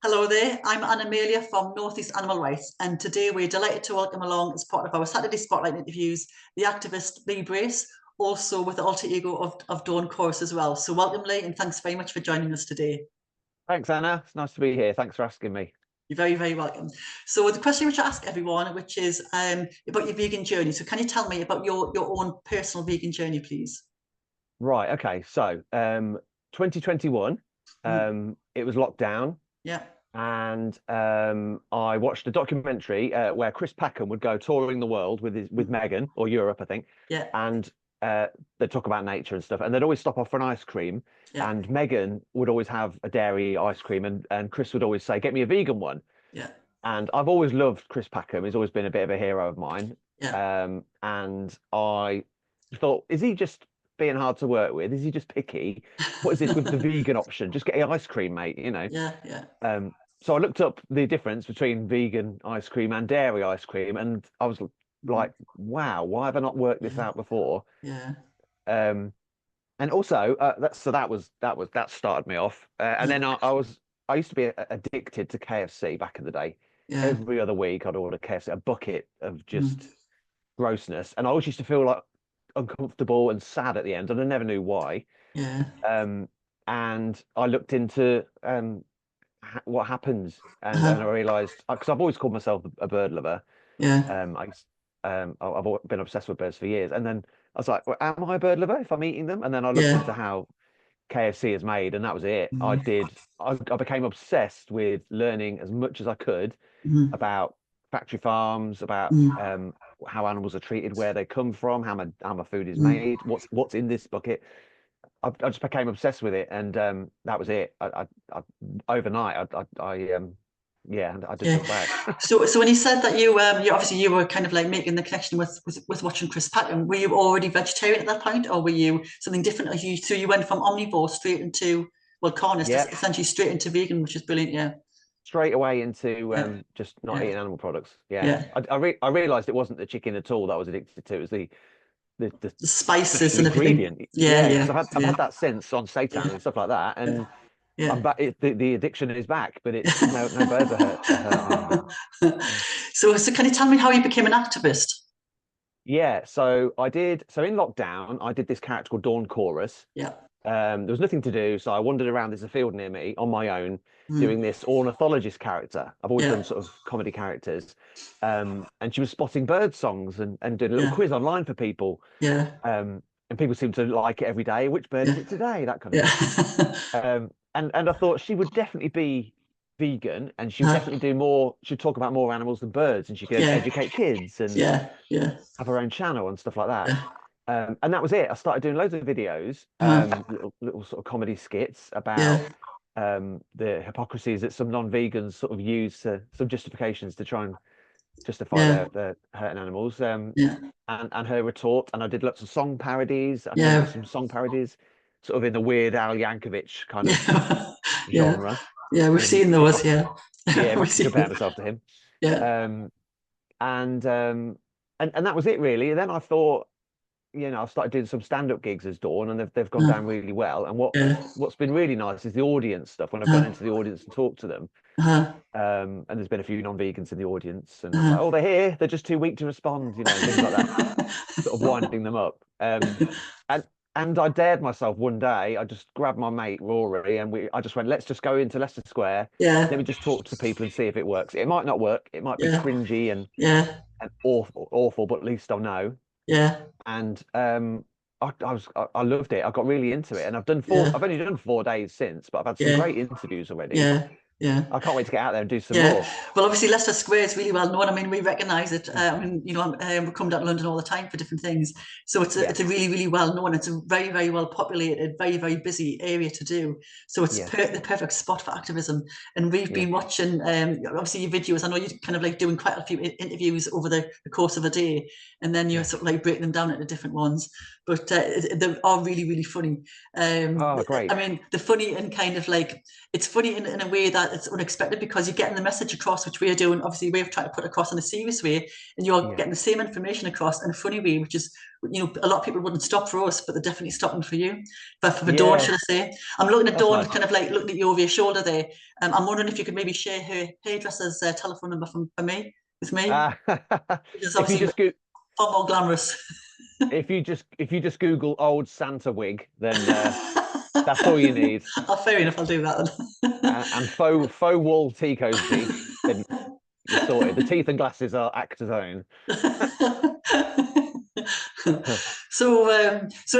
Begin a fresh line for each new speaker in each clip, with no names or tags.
Hello there, I'm Anna Amelia from North East Animal Rights, and today we're delighted to welcome along as part of our Saturday Spotlight interviews the activist Lee Brace, also with the alter ego of Dawn Chorus as well. So welcome, Lee, and thanks very much for joining us today.
Thanks, Anna. It's nice to be here. Thanks for asking me.
You're very, very welcome. So the question which I ask everyone, which is about your vegan journey. So can you tell me about your own personal vegan journey, please?
Right, okay. So 2021, it was lockdown,
Yeah.
and I watched a documentary where Chris Packham would go touring the world with Megan, or Europe, I think.
Yeah.
And they'd talk about nature and stuff, and they'd always stop off for an ice cream.
Yeah.
And Megan would always have a dairy ice cream, and Chris would always say, "Get me a vegan one."
Yeah.
And I've always loved Chris Packham. He's always been a bit of a hero of mine.
Yeah.
And I thought, is he just being hard to work with? Is he just picky? What is this with the vegan option? Just get ice cream, mate, you know?
Yeah. Yeah.
So I looked up the difference between vegan ice cream and dairy ice cream, and I was like, wow, why have I not worked this out before?
Yeah.
Um, and also that started me off. And then I used to be addicted to KFC back in the day.
Yeah.
Every other week I'd order KFC, a bucket of
Mm.
just grossness, and I always used to feel like uncomfortable and sad at the end, and I never knew why.
Yeah.
And I looked into what happens, and I
Uh-huh.
realised, because I've always called myself a bird lover.
Yeah.
I've been obsessed with birds for years, and then I was like, well, am I a bird lover if I'm eating them? And then I looked into
Yeah.
how KFC is made, and that was it.
Mhm.
I became obsessed with learning as much as I could
Mhm.
about factory farms, about
Mhm.
how animals are treated, where they come from, how my food is
Mhm.
made, what's in this bucket. I just became obsessed with it, and that was it. I overnight, yeah, I didn't
Yeah.
look back.
So when you said that you obviously you were kind of like making the connection with watching Chris Packham, were you already vegetarian at that point, or were you something different? So you went from omnivore straight into, well, carnivore,
Yeah,
essentially straight into vegan, which is brilliant. Yeah.
straight away into
Yeah.
just not
Yeah.
eating animal products. Yeah,
Yeah.
I realized it wasn't the chicken at all that I was addicted to. It was the
The spices
special
and everything.
ingredient.
Yeah.
Yeah, because
Yeah.
I've
Yeah.
had that since on seitan
Yeah.
and stuff like that,
Yeah.
and I'm
Yeah.
back. The addiction is back, but it's no birds are hurting anymore. Yeah.
So can you tell me how you became an activist?
Yeah, so I did. So in lockdown, I did this character called Dawn Chorus.
Yeah.
There was nothing to do, so I wandered around. There's a field near me on my own,
Mm.
doing this ornithologist character. I've always
Yeah.
done sort of comedy characters, and she was spotting bird songs and doing a little
Yeah.
quiz online for people.
Yeah.
And people seem to like it every day. Which bird is
Yeah.
it today? That kind of
Yeah.
thing. And I thought she would definitely be vegan, and she would
Uh,
definitely do more. She'd talk about more animals than birds, and she could
yeah.
educate kids and
Yeah. Yeah.
have her own channel and stuff like that.
Yeah.
And that was it. I started doing loads of videos,
Uh,
little sort of comedy skits
yeah.
about the hypocrisies that some non-vegans sort of use, some justifications to try and justify
Yeah.
their hurting animals.
Yeah.
And her retort. And I did lots of song parodies. I came up with
Yeah.
some song parodies, sort of in the Weird Al Yankovic kind of
Yeah. Yeah.
genre.
Yeah. We've seen
If I
those. Yeah.
Yeah, if I
We've
can compare
seen.
myself to him.
Yeah.
Um, and and that was it really. And then I thought, I've started doing some stand-up gigs as Dawn, and they've gone
Uh,
down really well. And
yeah.
what's been really nice is the audience stuff. When I've gone
Uh,
into the audience and talked to them,
uh,
and there's been a few non-vegans in the audience, and I was like,
uh.
"Oh, they're here. They're just too weak to respond," and things like that, sort of winding them up. And I dared myself one day. I just grabbed my mate Rory, and I just went, "Let's just go into Leicester Square. Let
Yeah.
me just talk to people and see if it works. It might not work. It might be
Yeah.
cringy
Yeah.
and awful, but at least I'll know."
Yeah.
And I loved it. I got really into it, and
Yeah.
I've only done 4 days since, but I've had some
Yeah.
great interviews already.
Yeah. Yeah.
I can't wait to get out there and do some
Yeah,
more.
well, obviously Leicester Square is really well known. I mean, we recognise it. I mean, we come down to London all the time for different things. So
Yeah,
it's a really, really well known. It's a very, very well populated, very, very busy area to do. So it's
yeah,
the perfect spot for activism. And we've
yeah,
been watching, obviously your videos. I know you're kind of like doing quite a few interviews over the course of a day, and then you're
yeah.
sort of like breaking them down into different ones. But they are really, really funny.
Oh, great.
I mean, the funny and kind of like it's funny in a way that it's unexpected because you're getting the message across, which we're doing. Obviously, we're trying to put across in a serious way, and you're getting the same information across in a funny way, which is, a lot of people wouldn't stop for us, but they're definitely stopping for you. But for Dawn, should I say? I'm looking at Dawn, kind of like looking at you over your shoulder there. I'm wondering if you could maybe share her hairdresser's telephone number with me, which is
if you
obviously
just go,
far more glamorous.
if you just Google old Santa wig, then that's all you need.
Oh, fair enough. I'll do that then.
And faux wool tea cozy, then you're sorted. The teeth and glasses are actor's own.
So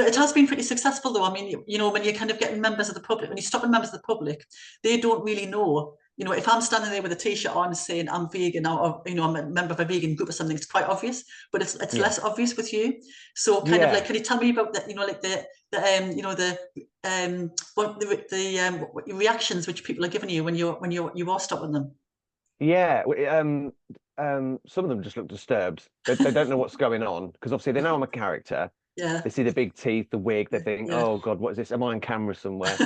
it has been pretty successful, though. I mean, when you're kind of getting members of the public, when you're stopping members of the public, they don't really know. If I'm standing there with a t-shirt on saying I'm vegan, or I'm a member of a vegan group or something, it's quite obvious, but it's less obvious with you. So kind of like, can you tell me about that? Like what reactions which people are giving you when you are stopping them?
Yeah, some of them just look disturbed. They don't know what's going on because obviously they know I'm a character.
Yeah.
They see the big teeth, the wig. They think,
Yeah.
"Oh God, what is this? Am I on camera somewhere?"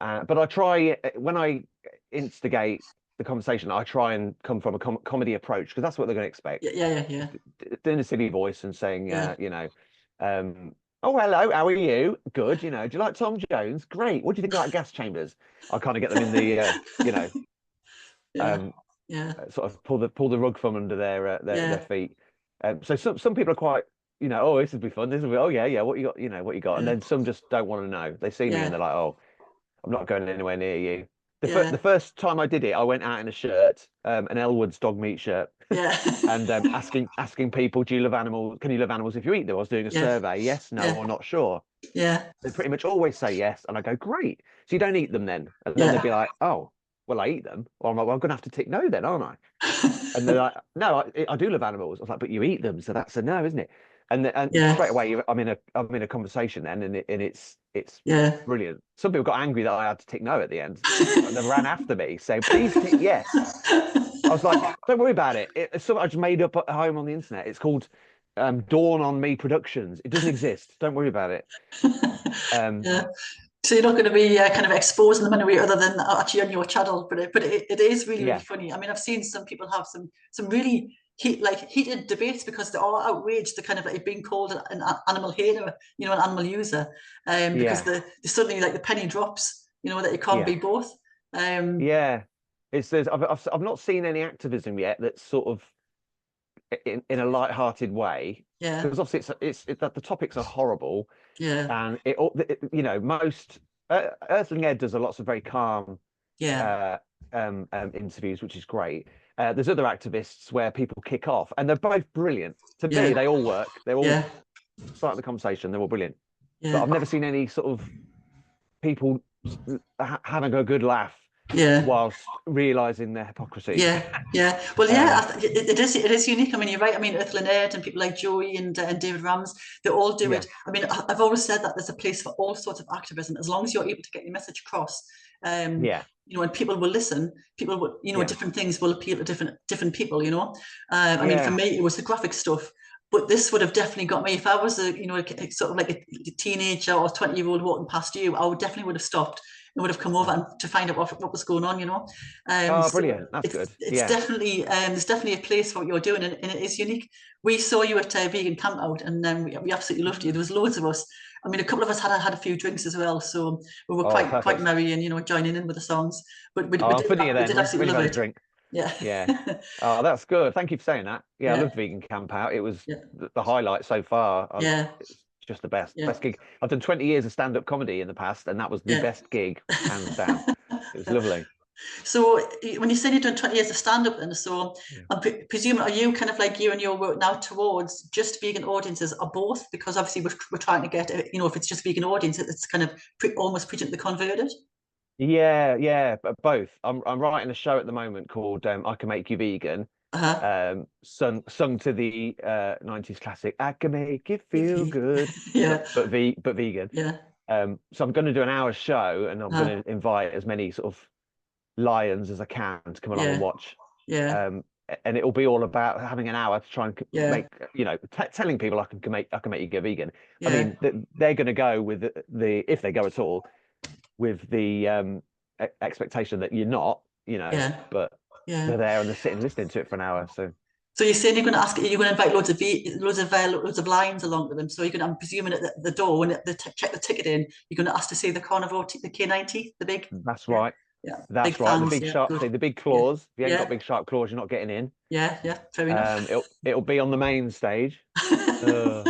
But I try when I instigate the conversation, I try and come from a comedy approach because that's what they're going to expect.
Yeah.
Doing a silly voice and saying, "Oh, hello, how are you? Good. Do you like Tom Jones? Great. What do you think about gas chambers?" I kind of get them in the, sort of pull the rug from under their feet. So some people are quite, oh, this will be fun. This will be, oh yeah, what you got, what you got, and then some just don't want to know. They see me and they're like, oh, I'm not going anywhere near you. The first time I did it, I went out in a shirt, an Elwood's dog meat shirt, and asking people, do you love animals? Can you love animals if you eat them? I was doing a survey, yes, no, or not sure.
Yeah.
They pretty much always say yes, and I go, great. So you don't eat them then? And then they'd be like, oh, well, I eat them. Well, I'm like, well, I'm going to have to tick no then, aren't I? And they're like, no, I do love animals. I was like, but you eat them, so that's a no, isn't it? And straight away, I'm in a conversation then, and it's brilliant. Some people got angry that I had to tick no at the end. They ran after me saying, please tick yes. I was like, don't worry about it. It's something I just made up at home on the internet. It's called Dawn on Me Productions. It doesn't exist. Don't worry about it.
So you're not going to be kind of exposing them in a way other than actually on your channel, but it is really, really funny. I mean, I've seen some people have some really heated debates because they are outraged. They're kind of like being called an animal hater, an animal user, because they suddenly like the penny drops, that it can't be both.
I've not seen any activism yet that's sort of in a light-hearted way. Because obviously it's that the topics are horrible. And most Earthling Ed does lots of very calm interviews, which is great. There's other activists where people kick off, and they're both brilliant. To me, they all work. They're all start the conversation. They're all brilliant. But I've never seen any sort of people having a good laugh whilst realizing their hypocrisy.
Well, it is unique. I mean, you're right. I mean, Earthling Ed and people like Joey and David Rams, they all do it. I mean, I've always said that there's a place for all sorts of activism as long as you're able to get your message across. And people will listen. People will, different things will appeal to different people. I mean, for me, it was the graphic stuff. But this would have definitely got me. If I was sort of like a teenager or 20-year-old walking past you, I definitely would have stopped and would have come over and to find out what was going on,
brilliant. That's good.
It's definitely there's definitely a place for what you're doing, and it is unique. We saw you at Vegan Camp Out, and we absolutely loved you. There was loads of us. I mean, a couple of us had a few drinks as well, so we were quite merry and joining in with the songs. But we did absolutely love it.
Drink. Yeah. Oh, that's good. Thank you for saying that. I loved Vegan Camp Out. It was the highlight so far. It's just the best gig. I've done 20 years of stand-up comedy in the past, and that was the best gig, hands down. It was lovely.
So when you say you've done 20 years of stand-up, then, so I'm presuming, are you kind of like gearing your work now towards just vegan audiences, or both? Because obviously we're trying to get, if it's just vegan audience, it's kind of almost preaching to the converted.
But both. I'm writing a show at the moment called I Can Make You Vegan. Sung to the 90s classic "I Can Make You Feel Good," but vegan. So I'm going to do an hour show, and I'm going to invite as many sort of lions as I can to come along and watch. And it'll be all about having an hour to try and make, telling people I can make you go vegan. I mean, they're going to go with the if they go at all, with the expectation that you're not, you know,
Yeah.
but
Yeah.
they're there and they're sitting listening to it for an hour. So
So you're saying you're going to ask, you're going to invite loads of lines along with them. So you're going to, I'm presuming at the door when they check the ticket in, you're going to ask to see the carnivore, the K90, the big.
that's
Yeah.
right.
Yeah. Big
That's right. The
fans.
big
Yeah.
sharp,
Good.
see the big
Yeah.
claws. If you ain't got
Yeah.
big sharp claws, you're not getting in.
Yeah. Yeah. Fair enough.
It'll be on the main stage. Uh,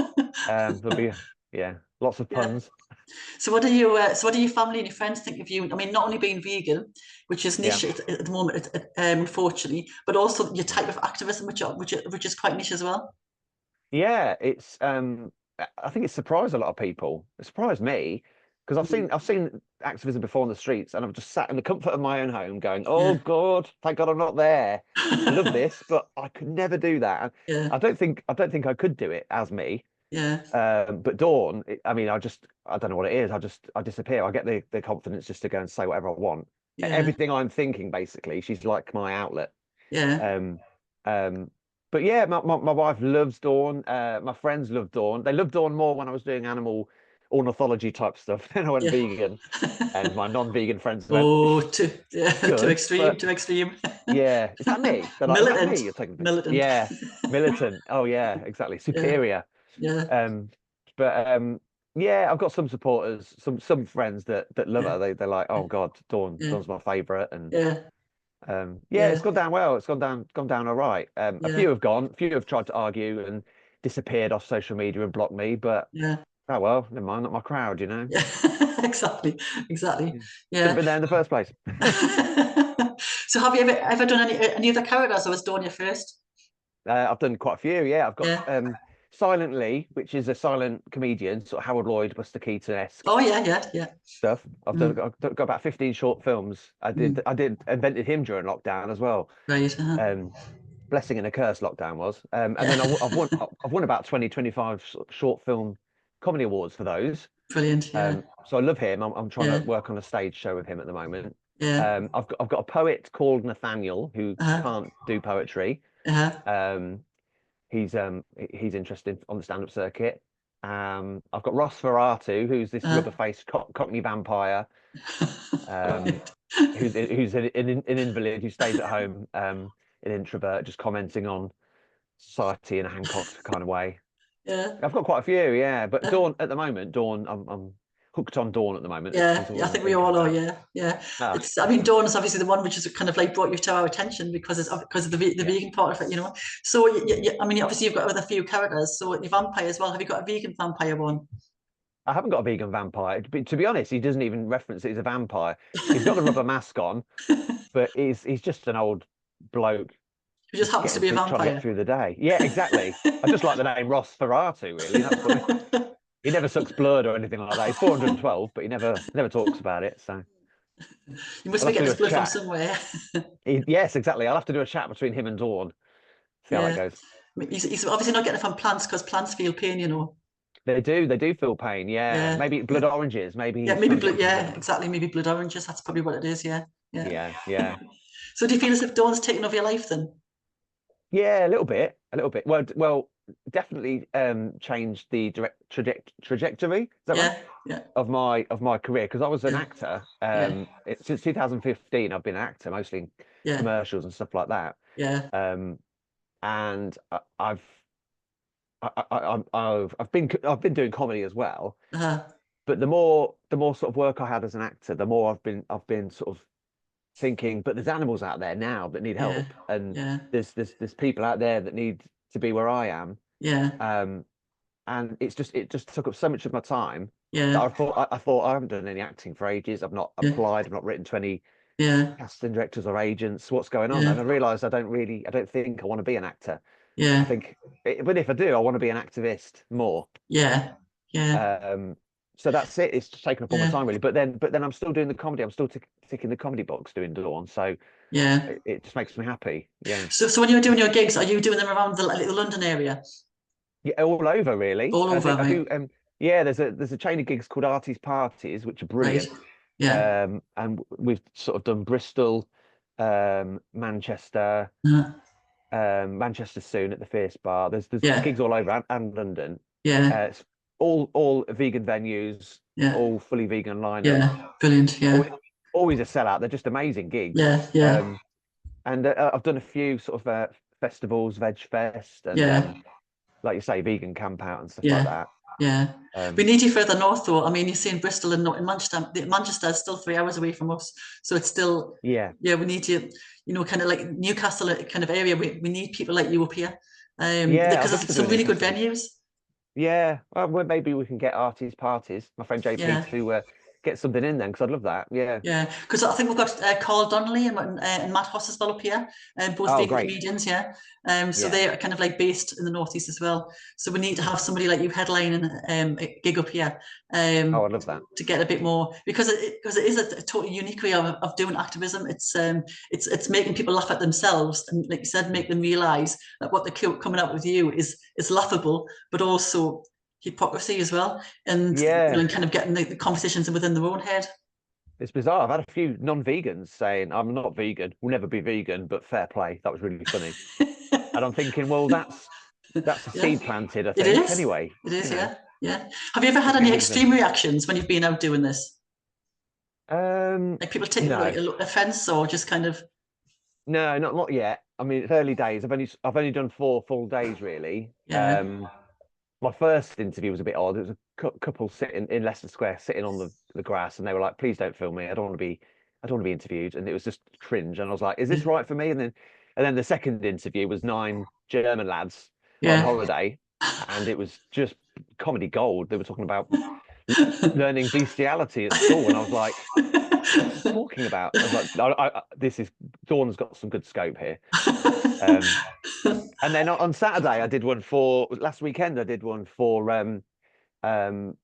there'll be yeah, lots of
Yeah.
puns.
So what do your family and your friends think of you? I mean, not only being vegan, which is
Yeah.
niche at the moment, unfortunately, but also your type of activism, which is quite niche as well.
Yeah, it's I think it surprised a lot of people. It surprised me because
Mm.
I've seen activism before on the streets and I've just sat in the comfort of my own home going, "Oh
Yeah.
God, thank God I'm not there. I love this, but I could never do that." And
Yeah.
I don't think I could do it as me.
Yeah.
But Dawn, I mean, I don't know what it is. I disappear. I get the confidence just to go and say whatever I want.
Yeah.
Everything I'm thinking, basically, she's like my outlet.
Yeah.
Um, um, but yeah, my wife loves Dawn. My friends love Dawn. They loved Dawn more when I was doing animal ornithology type stuff. Then I went
Yeah.
vegan, and my non-vegan friends went,
Oh, too, yeah,
"It's
too
good,
extreme,
but
too extreme.
yeah, is that me?" They're like, "Is that
Militant,
me?" You're taking,
militant.
yeah, militant. Oh yeah, exactly,
Yeah.
superior.
Yeah.
Um, but yeah, I've got some supporters, some friends that love
Yeah.
her. They're like, "Oh God,
Yeah.
Dawn's my favorite," and
Yeah.
yeah, it's
Yeah.
gone down well. It's gone down all right. A
Yeah.
few have gone. A few have tried to argue and disappeared off social media and blocked me. But
Yeah.
oh well, never mind. Not my crowd, you know.
Yeah. Exactly. Exactly.
Yeah. Shouldn't have
Yeah.
been there in the first place.
So have you ever done any other characters, or was Dawn your first?
I've done quite a few. Yeah, I've got
Yeah.
Silently, which is a silent comedian, sort of Howard Lloyd, Buster Keaton-esque
Oh yeah, yeah, yeah.
stuff.
Mm,
I've got about 15 short films.
mm,
I did invented him during lockdown as well.
right.
Um, blessing and a curse lockdown was. And then
Yeah.
I've won about 2025 short film comedy awards for those.
Brilliant. Yeah.
So I love him. I'm trying to
Yeah.
work on a stage show with him at the moment.
Yeah.
I've got a poet called Nathaniel who
Uh-huh.
can't do poetry.
Uh-huh.
Um, he's interested on the stand-up circuit. I've got Ross Ferratu, who's this
Uh-huh.
rubber-faced Cockney vampire, um,
Right.
who's an invalid who stays at home, an introvert, just commenting on society in a Hancock kind of way.
Yeah.
I've got quite a few, yeah. But
Uh,
Dawn at the moment, I'm hooked on Dawn at the moment.
yeah.
Is all
Yeah. I
I'm
think we
thinking
all are.
about.
Yeah. Yeah.
Ah,
It's. I mean, Dawn is obviously the one which has kind of like brought you to our attention because of the
yeah.
vegan part of it. So I mean, obviously you've got other few characters. So your vampire as well. Have you got a vegan vampire one?
I haven't got a vegan vampire. To be honest, he doesn't even reference it as a vampire. He's got the rubber mask on, but he's just an old bloke
Who just
just
happens to be a
trying to get
vampire.
through the day. Yeah, exactly. I just like the name Ross Ferratu, really. That's funny. He never sucks blood or anything like that. He's 412, but he never talks about it. So
You must
I'll
be
have to
getting
do
his
a
blood from
chat.
somewhere.
Yes, exactly. I'll have to do a chat between him and Dawn. See how that
Yeah.
goes.
I mean, he's obviously not getting it from plants because plants feel pain.
They do feel pain. Yeah,
Yeah.
maybe blood oranges. Maybe
Yeah,
he's
maybe
trying to get
blood.
me some
Yeah,
blood.
exactly. Maybe blood oranges. That's probably what it is. Yeah, yeah.
Yeah, yeah,
So do you feel as if Dawn's taken over your life then?
yeah. A little bit. Definitely changed the trajectory. Is that right?
Yeah, yeah,
Of my career because I was an
yeah,
actor.
yeah,
Since 2015, I've been an actor, mostly in
yeah,
commercials and stuff like that.
yeah.
Um, and I've been doing comedy as well.
Uh-huh.
But the more sort of work I had as an actor, the more I've been sort of thinking, but there's animals out there now that need
Yeah,
help, and
yeah,
there's people out there that need to be where I am.
yeah,
Um, and it just took up so much of my time that
yeah,
I thought I haven't done any acting for ages. I've not
yeah,
applied. I've not written to any
yeah,
casting directors or agents. What's going on? And I
yeah,
realised I don't think I want to be an actor. I
yeah,
think, but if I do, I want to be an activist more.
yeah, yeah,
Um, so that's it. It's just taken up all my
yeah,
time really. But then I'm still doing the comedy. I'm still ticking the comedy box doing Dawn. So
yeah.
it just makes me happy. Yeah.
So when you're doing your gigs, are you doing them around the London area?
Yeah, all over really.
All over,
I
right?
do. Yeah, there's a chain of gigs called Artie's Parties, which are
Right.
brilliant.
Yeah.
And we've sort of done Bristol, Manchester,
Uh,
Manchester soon at the Fierce Bar. There's
yeah.
gigs all over and London.
Yeah.
It's all vegan venues,
Yeah.
all fully vegan lineup.
Yeah. Brilliant.
All,
Yeah.
always a sellout. They're just amazing gigs.
Yeah, yeah,
And I've done a few sort of festivals, Veg Fest, and
yeah,
like you say, vegan camp out and stuff like
yeah,
that.
yeah. We
Um,
need you further north, though. I mean, you see in Bristol and not in Manchester. Manchester is still 3 hours away from us, so it's still,
yeah,
yeah. We need you, kind of like Newcastle kind of area. We need people like you up here,
yeah. I'd
because
love to
there's
do
some
a
really good
Newcastle.
venues.
Yeah, well, maybe we can get arties parties. My friend JP
Yeah.
to get something in then because I'd love that. Yeah.
Yeah, because I think we've got Carl Donnelly and Matt Hoss as well up here, both
Oh,
vegan
great.
comedians, yeah. So
Yeah.
they're kind of like based in the northeast as well. So we need to have somebody like you headlining a gig up here,
Oh, I'd love that.
to get a bit more, because it is a totally unique way of doing activism. It's making people laugh at themselves, and like you said,
Mm.
make them realise that what they're coming up with you is laughable, but also hypocrisy as well, and
Yeah,
and kind of getting the conversations within their own head.
it's bizarre. I've had a few non-vegans saying I'm not vegan, will never be vegan, but fair play. That was really funny. And I'm thinking, well, that's a
Yeah,
seed planted, I
it
think.
is.
Anyway,
It is. Yeah, yeah. Have you ever had
just get
any
rid of them.
extreme reactions when you've been out doing this? Like people taking like
No,
offence, or just kind of,
no, not yet. I mean, it's early days. I've only done 4 full days really.
yeah,
My first interview was a bit odd. It was a couple sitting in Leicester Square, sitting on the grass, and they were like, "Please don't film me. I don't want to be interviewed." And it was just cringe. And I was like, "Is this right for me?" And then the second interview was 9 German lads on
yeah.
holiday, and it was just comedy gold. They were talking about learning bestiality at school, and I was like, "What's he talking about?" I was like, "This is Dawn's got some good scope here." Um, and then on Saturday, I did one for last weekend. I did one um,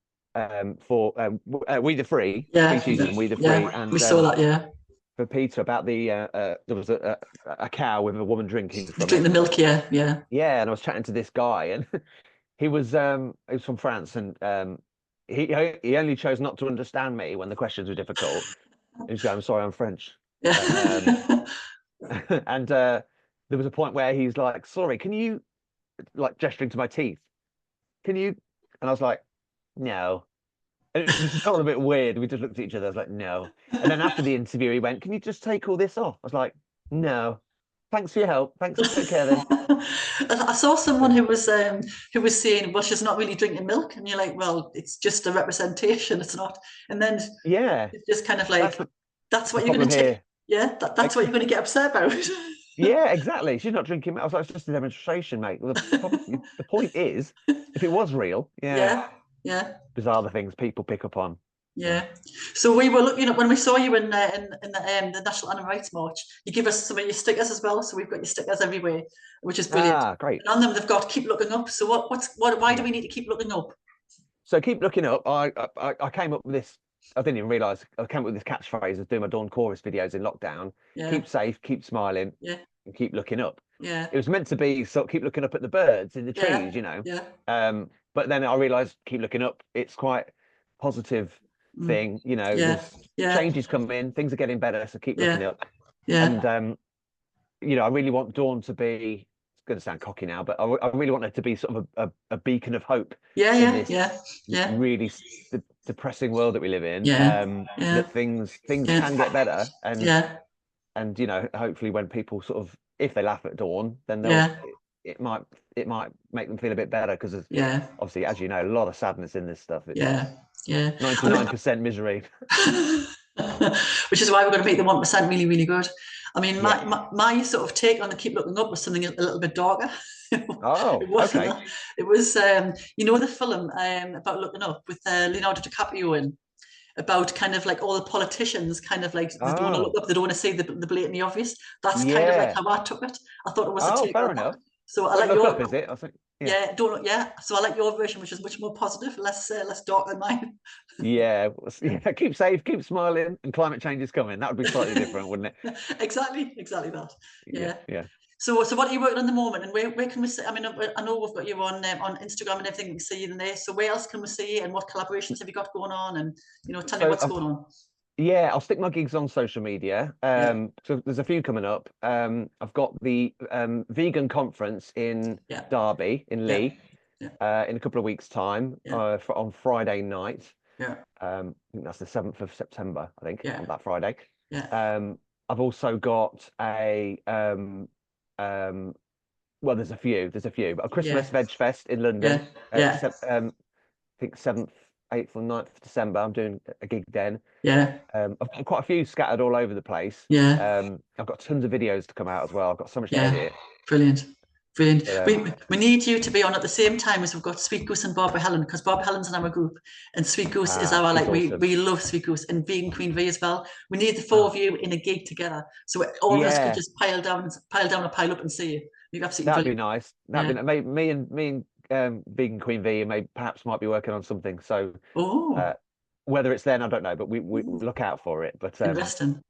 We the Free,
Yeah,
speciesism, We the Free,
yeah. We
and
saw that. Yeah,
for Peter about there was a cow with a woman drinking from
drink
it.
the milk. Yeah, yeah.
Yeah, and I was chatting to this guy, and he was from France, and he only chose not to understand me when the questions were difficult. He was going, "I'm sorry, I'm French." Um,
Yeah.
and there was a point where he's like, "Sorry, can you," like gesturing to my teeth, "can you?" And I was like, "No." And it just felt a bit weird. We just looked at each other. I was like, "No." And then after the interview, he went, "Can you just take all this off?" I was like, "No. Thanks for your help. Thanks. Take care then."
I saw someone who was saying, "Well, she's not really drinking milk," and you're like, "Well, it's just a representation. It's not." And then
Yeah,
it's just kind of
that's
like, "That's
the
what you're going
problem
to take."
here.
Yeah, that's what you're going to get upset about.
Yeah, exactly. She's not drinking. I was like, "It's just a demonstration, mate." Well, the point is, if it was real, yeah,
Yeah, yeah.
bizarre the things people pick up on. Yeah.
Yeah. So we were looking at when we saw you in the National Animal Rights March, you give us some of your stickers as well. So we've got your stickers everywhere, which is brilliant.
Ah, great.
And on them they've got keep looking up. So why do
Yeah.
we need to keep looking up?
So keep looking up. I came up with this. I didn't even realize I came up with this catchphrase of doing my Dawn Chorus videos in lockdown.
Yeah,
Keep safe, keep smiling,
yeah,
and keep looking up.
yeah,
It was meant to be so keep looking up at the birds in the
yeah,
trees, you know.
yeah,
But then I realized keep looking up. It's quite positive
mm,
thing, you know.
yeah,
There's
yeah,
changes coming, things are getting better, so keep looking
yeah,
up. And
yeah,
I really want Dawn to be. It's going to sound cocky now, but I really want her to be sort of a beacon of hope
yeah,
in
yeah,
this
yeah, yeah,
really depressing world that we live in.
yeah, yeah,
That things
yeah,
can get better, and
yeah,
hopefully when people sort of if they laugh at Dawn, then
yeah,
it might it might make them feel a bit better because
yeah,
obviously, as you know, a lot of sadness in this stuff. It's
yeah, yeah. I mean,
99% misery.
which is why we're going to make the 1% really, really good. I mean,
Yeah.
my sort of take on the keep looking up was something a little bit darker. It
Oh,
wasn't
okay.
that. It was, the film about looking up with Leonardo DiCaprio in, about kind of like all the politicians kind of like they don't want to look
Oh,
up, they don't want to see the blatantly obvious. That's kind of like
yeah.
how I took it. I thought it was a
Oh,
take
fair
on that.
enough.
So I
Don't
like
look
your
up, is it? I think. Yeah.
yeah, don't look yeah. So I like your version, which is much more positive, less dark than mine.
Yeah. Yeah. Keep safe, keep smiling, and climate change is coming. That would be slightly different, wouldn't it?
Exactly that.
Yeah.
Yeah.
Yeah.
So what are you working on at the moment, and where can we see? I mean, I know we've got you on Instagram and everything. We can see you in there. So where else can we see you, and what collaborations have you got going on? And tell me
So
what's going on.
yeah, I'll stick my gigs on social media.
Yeah,
So there's a few coming up. I've got the vegan conference in
yeah,
Derby in
yeah,
Lee
yeah,
in a couple of weeks' time
yeah,
on Friday night.
Yeah.
I think that's the 7th of September, I think,
Yeah.
on that Friday.
Yeah.
I've also got well, there's a few, but a Christmas
Yeah.
Veg Fest in London.
Yeah. Yeah.
I think 7th, 8th or 9th of December. I'm doing a gig then.
Yeah.
I've got quite a few scattered all over the place.
Yeah.
I've got tons of videos to come out as well. I've got so much to
Yeah.
edit.
Brilliant. Brilliant.
But
We need you to be on at the same time as we've got Sweet Goose and Barbara Helen, because Barbara Helen's in our group and Sweet Goose is our,
she's
like,
awesome.
we love Sweet Goose, and Vegan Queen V as well. We need the 4 of you in a gig together, so all of us could just pile down or pile up and see you. You're absolutely
That'd be
brilliant.
nice. That'd be me and Vegan Queen V perhaps might be working on something. So
Oh,
whether it's then, I don't know, but we look out for it. But
interesting.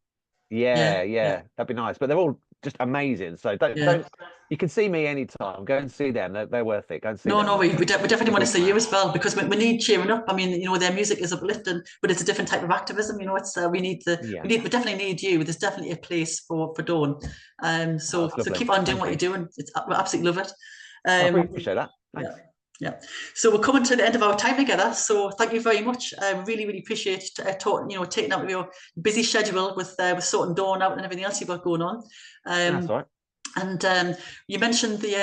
yeah,
Yeah.
that'd be nice. But they're all just amazing. So
Yeah.
don't you can see me anytime. Go and see them. They're worth it. Go and see
No,
them.
no, we definitely want to
Good
see you
crack.
as well, because we need cheering up. I mean, their music is uplifting, but it's a different type of activism. It's
Yeah.
we definitely need you. There's definitely a place for Dawn.
Oh,
So
that's lovely.
keep on doing
Thank
what
you.
you're doing. We absolutely love it.
I appreciate that.
Yeah.
Thanks.
Yeah. So we're coming to the end of our time together. So thank you very much. I really, really appreciate taking out of your busy schedule with sorting Dawn out and everything else you've got going on.
That's all right.
And you mentioned the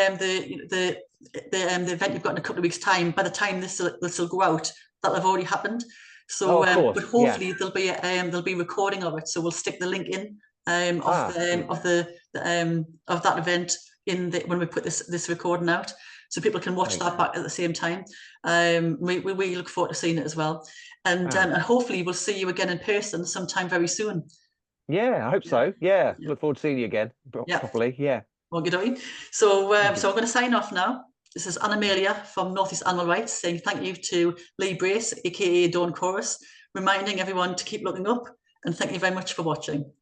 event you've got in a couple of weeks' time. By the time this will go out, that'll have already happened. So,
Oh, of course.
but hopefully there'll be recording of it. So we'll stick the link in of that event when we put this recording out, so people can watch that back at the same time. We look forward to seeing it as well, and hopefully we'll see you again in person sometime very soon.
Yeah, I hope so. Yeah. Look forward to seeing you again properly. Yeah.
Okay. So I'm going to sign off now. This is Anna-Amelia from North East Animal Rights saying thank you to Lee Brace, aka Dawn Chorus, reminding everyone to keep looking up, and thank you very much for watching.